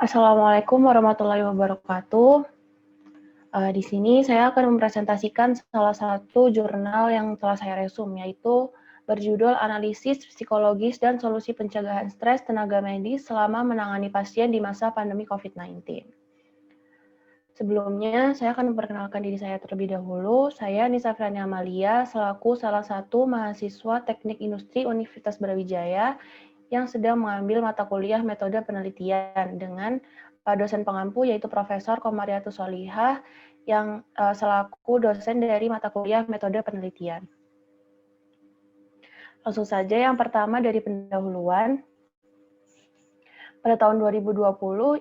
Assalamualaikum warahmatullahi wabarakatuh. Di sini saya akan mempresentasikan salah satu jurnal yang telah saya resum, yaitu berjudul Analisis Psikologis dan Solusi Pencegahan Stres Tenaga Medis selama menangani pasien di masa pandemi COVID-19. Sebelumnya, saya akan memperkenalkan diri saya terlebih dahulu. Saya Nisa Frani Amalia, selaku salah satu mahasiswa Teknik Industri Universitas Brawijaya yang sedang mengambil mata kuliah metode penelitian dengan dosen pengampu yaitu Profesor Komariatus Solihah yang selaku dosen dari mata kuliah metode penelitian. Langsung saja yang pertama dari pendahuluan. Pada tahun 2020,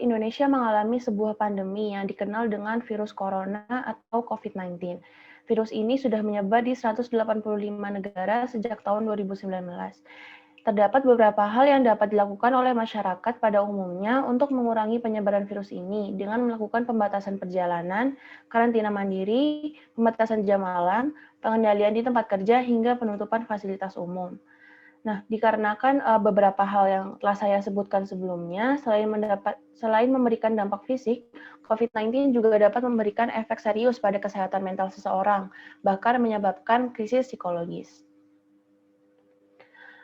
Indonesia mengalami sebuah pandemi yang dikenal dengan virus corona atau COVID-19. Virus ini sudah menyebar di 185 negara sejak tahun 2019. Terdapat beberapa hal yang dapat dilakukan oleh masyarakat pada umumnya untuk mengurangi penyebaran virus ini dengan melakukan pembatasan perjalanan, karantina mandiri, pembatasan jam malam, pengendalian di tempat kerja, hingga penutupan fasilitas umum. Nah, dikarenakan beberapa hal yang telah saya sebutkan sebelumnya, selain memberikan dampak fisik, COVID-19 juga dapat memberikan efek serius pada kesehatan mental seseorang, bahkan menyebabkan krisis psikologis.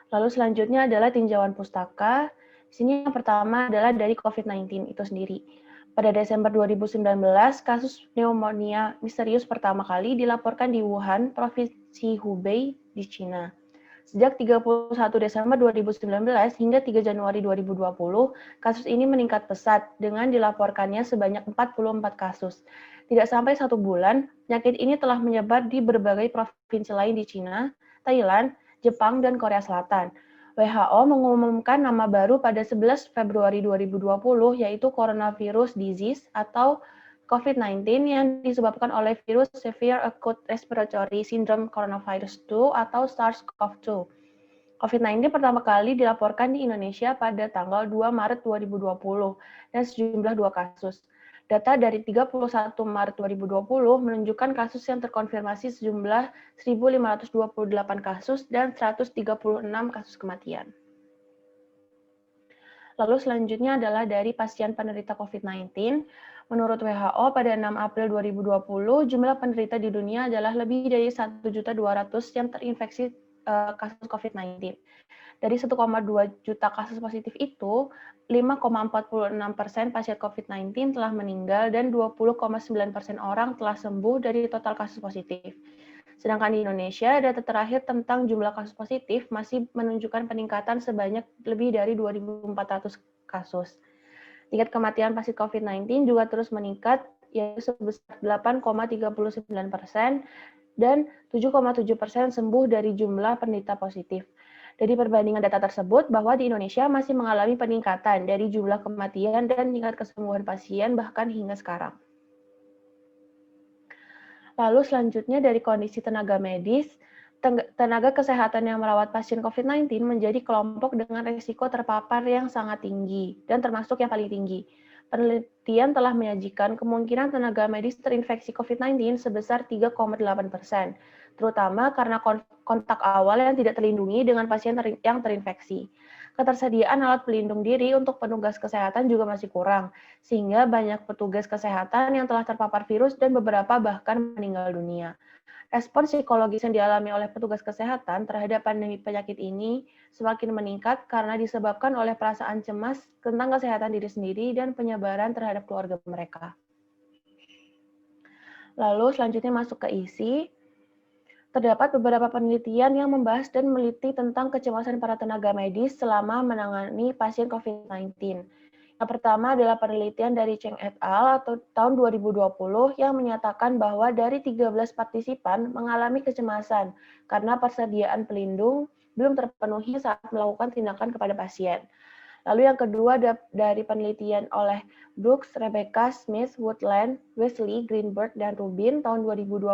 Lalu selanjutnya adalah tinjauan pustaka. Di sini yang pertama adalah dari COVID-19 itu sendiri. Pada Desember 2019, kasus pneumonia misterius pertama kali dilaporkan di Wuhan, Provinsi Hubei di Cina. Sejak 31 Desember 2019 hingga 3 Januari 2020, kasus ini meningkat pesat dengan dilaporkannya sebanyak 44 kasus. Tidak sampai 1 bulan, penyakit ini telah menyebar di berbagai provinsi lain di Cina, Thailand, Jepang, dan Korea Selatan. WHO mengumumkan nama baru pada 11 Februari 2020, yaitu coronavirus disease atau COVID-19 yang disebabkan oleh virus Severe Acute Respiratory Syndrome Coronavirus 2 atau SARS-CoV-2. COVID-19 pertama kali dilaporkan di Indonesia pada tanggal 2 Maret 2020 dan sejumlah 2 kasus. Data dari 31 Maret 2020 menunjukkan kasus yang terkonfirmasi sejumlah 1.528 kasus dan 136 kasus kematian. Lalu selanjutnya adalah dari pasien penderita COVID-19. Menurut WHO, pada 6 April 2020, jumlah penderita di dunia adalah lebih dari 1.200.000 yang terinfeksi kasus COVID-19. Dari 1,2 juta kasus positif itu, 5,46% pasien COVID-19 telah meninggal dan 20,9% orang telah sembuh dari total kasus positif. Sedangkan di Indonesia, data terakhir tentang jumlah kasus positif masih menunjukkan peningkatan sebanyak lebih dari 2.400 kasus. Tingkat kematian pasien COVID-19 juga terus meningkat, yaitu sebesar 8,39% dan 7,7% sembuh dari jumlah penderita positif. Dari perbandingan data tersebut, bahwa di Indonesia masih mengalami peningkatan dari jumlah kematian dan tingkat kesembuhan pasien bahkan hingga sekarang. Lalu selanjutnya dari kondisi tenaga medis, tenaga kesehatan yang merawat pasien COVID-19 menjadi kelompok dengan risiko terpapar yang sangat tinggi dan termasuk yang paling tinggi. Penelitian telah menyajikan kemungkinan tenaga medis terinfeksi COVID-19 sebesar 3,8%, terutama karena kontak awal yang tidak terlindungi dengan pasien yang terinfeksi. Ketersediaan alat pelindung diri untuk petugas kesehatan juga masih kurang, sehingga banyak petugas kesehatan yang telah terpapar virus dan beberapa bahkan meninggal dunia. Respon psikologis yang dialami oleh petugas kesehatan terhadap pandemi penyakit ini semakin meningkat karena disebabkan oleh perasaan cemas tentang kesehatan diri sendiri dan penyebaran terhadap keluarga mereka. Lalu selanjutnya masuk ke isi. Terdapat beberapa penelitian yang membahas dan meliti tentang kecemasan para tenaga medis selama menangani pasien COVID-19. Yang pertama adalah penelitian dari Cheng et al. Atau tahun 2020 yang menyatakan bahwa dari 13 partisipan mengalami kecemasan karena persediaan pelindung belum terpenuhi saat melakukan tindakan kepada pasien. Lalu yang kedua dari penelitian oleh Brooks, Rebecca, Smith, Woodland, Wesley, Greenberg, dan Rubin tahun 2020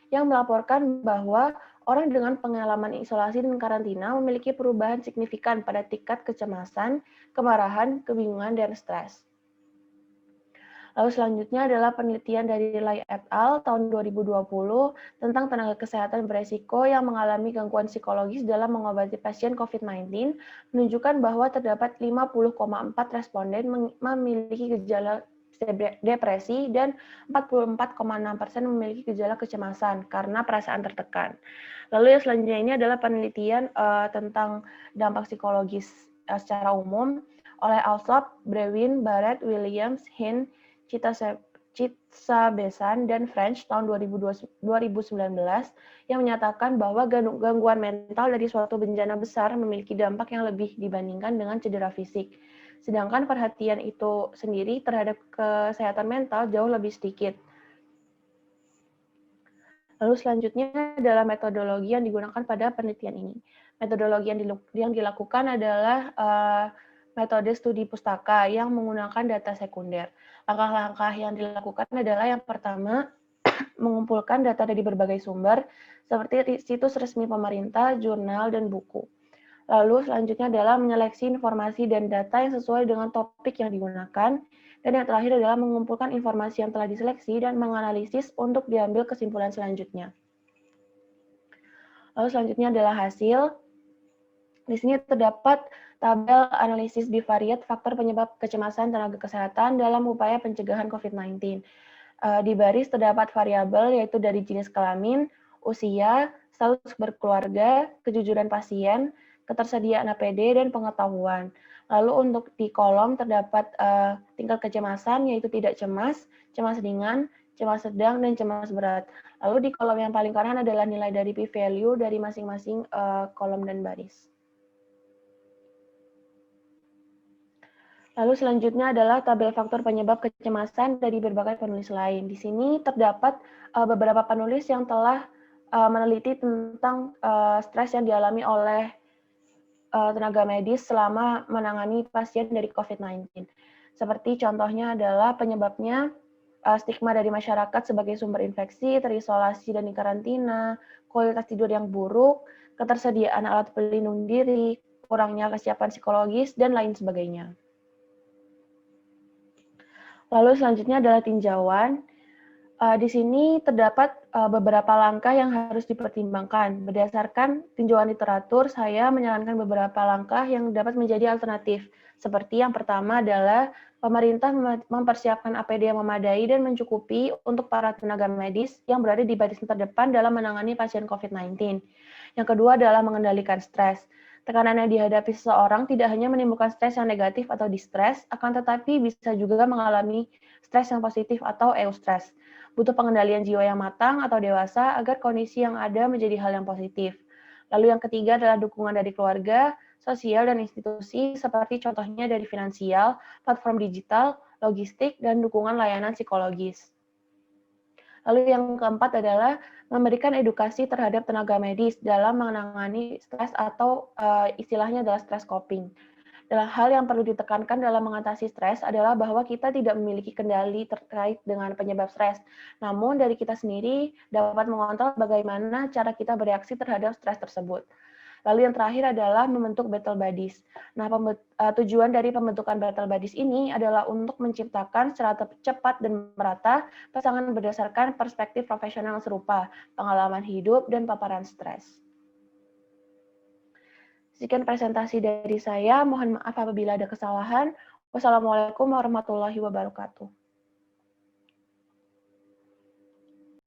yang melaporkan bahwa orang dengan pengalaman isolasi dan karantina memiliki perubahan signifikan pada tingkat kecemasan, kemarahan, kebingungan, dan stres. Lalu selanjutnya adalah penelitian dari Lai et al. Tahun 2020 tentang tenaga kesehatan beresiko yang mengalami gangguan psikologis dalam mengobati pasien COVID-19 menunjukkan bahwa terdapat 50,4 responden memiliki gejala depresi dan 44,6% memiliki gejala kecemasan karena perasaan tertekan. Lalu yang selanjutnya ini adalah penelitian tentang dampak psikologis secara umum oleh Alsop, Brewin, Barrett, Williams, Hin, Besan, dan French tahun 2019 yang menyatakan bahwa gangguan mental dari suatu bencana besar memiliki dampak yang lebih dibandingkan dengan cedera fisik. Sedangkan perhatian itu sendiri terhadap kesehatan mental jauh lebih sedikit. Lalu selanjutnya adalah metodologi yang digunakan pada penelitian ini. Metodologi yang dilakukan adalah metode studi pustaka yang menggunakan data sekunder. Langkah-langkah yang dilakukan adalah yang pertama, mengumpulkan data dari berbagai sumber, seperti situs resmi pemerintah, jurnal, dan buku. Lalu selanjutnya adalah menyeleksi informasi dan data yang sesuai dengan topik yang digunakan. Dan yang terakhir adalah mengumpulkan informasi yang telah diseleksi dan menganalisis untuk diambil kesimpulan selanjutnya. Lalu selanjutnya adalah hasil. Di sini terdapat tabel analisis bivariat faktor penyebab kecemasan tenaga kesehatan dalam upaya pencegahan COVID-19. Di baris terdapat variabel yaitu dari jenis kelamin, usia, status berkeluarga, kejujuran pasien, ketersediaan APD, dan pengetahuan. Lalu untuk di kolom terdapat tingkat kecemasan yaitu tidak cemas, cemas ringan, cemas sedang, dan cemas berat. Lalu di kolom yang paling kanan adalah nilai dari p-value dari masing-masing kolom dan baris. Lalu selanjutnya adalah tabel faktor penyebab kecemasan dari berbagai penulis lain. Di sini terdapat beberapa penulis yang telah meneliti tentang stres yang dialami oleh tenaga medis selama menangani pasien dari COVID-19. Seperti contohnya adalah penyebabnya stigma dari masyarakat sebagai sumber infeksi, terisolasi dan dikarantina, kualitas tidur yang buruk, ketersediaan alat pelindung diri, kurangnya kesiapan psikologis, dan lain sebagainya. Lalu selanjutnya adalah tinjauan. Di sini terdapat beberapa langkah yang harus dipertimbangkan. Berdasarkan tinjauan literatur, saya menyarankan beberapa langkah yang dapat menjadi alternatif. Seperti yang pertama adalah pemerintah mempersiapkan APD yang memadai dan mencukupi untuk para tenaga medis yang berada di barisan terdepan dalam menangani pasien COVID-19. Yang kedua adalah mengendalikan stres. Tekanan yang dihadapi seseorang tidak hanya menimbulkan stres yang negatif atau distres, akan tetapi bisa juga mengalami stres yang positif atau eustress. Butuh pengendalian jiwa yang matang atau dewasa agar kondisi yang ada menjadi hal yang positif. Lalu yang ketiga adalah dukungan dari keluarga, sosial, dan institusi seperti contohnya dari finansial, platform digital, logistik, dan dukungan layanan psikologis. Lalu yang keempat adalah memberikan edukasi terhadap tenaga medis dalam menangani stres atau istilahnya adalah stress coping. Dalam hal yang perlu ditekankan dalam mengatasi stres adalah bahwa kita tidak memiliki kendali terkait dengan penyebab stres. Namun dari kita sendiri dapat mengontrol bagaimana cara kita bereaksi terhadap stres tersebut. Lalu yang terakhir adalah membentuk battle buddies. Nah, tujuan dari pembentukan battle buddies ini adalah untuk menciptakan secara cepat dan merata pasangan berdasarkan perspektif profesional serupa, pengalaman hidup, dan paparan stres. Sekian presentasi dari saya. Mohon maaf apabila ada kesalahan. Wassalamualaikum warahmatullahi wabarakatuh.